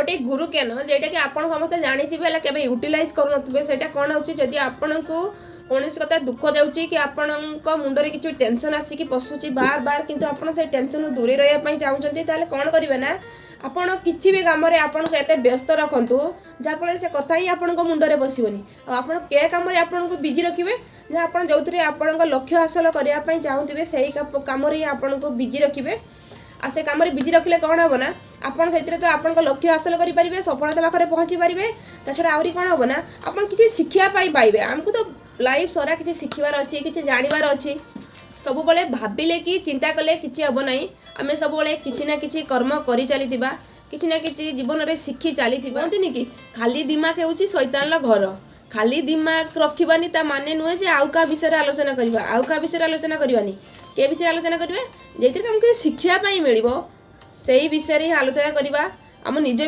गोटे गुरु ज्ञान जेटा कि आप समस्त जानी के यूटिलाइज करुनथे से कौन होती आपन को कौन कथा दुख देउची कि आपण मुंडरे किसी टेंशन आसिक पशुची बार बार किंतु आपण से टेंशन दूरे रही चाहते कौन करेंगे ना आपण किसी भी कम आपन को एत व्यस्त रखु जहाँफल से कथा ही आपण मुंडरे बसबनी आप कम आपन को बिजी रखिए जहाँ आप जो आपण लक्ष्य हासिल करने चाहूथे से कम आपन को बिजी रखिए आ से कम बिजी रखिले कौन हम ना आपड़ से तो आप लक्ष्य हासिल करेंगे सफलता पाखे पहुँची पारे ता छड़ा आहरी कौन हम ना आप किसी शिक्षापी पाइबे आमको तो लाइफ सारा किसी शिखबार अच्छी किसी जानवर अच्छी सब बड़े भाविले कि चिंता कले किसी हम ना आम सब बड़े किसी ना किसी कर्म कर चली किसी ना किसी जीवन में शिखी चली कहते कि खाली दिमाग हो शैतान घर खाली दिमाग रखिबानी ता माने नुहे जे आउ का विषय आलोचना करवा आउ का विषय आलोचना करवानी के विषय आलोचना करेंगे जो आमको शिक्षापी मिल से विषय ही आलोचना करवा आम निज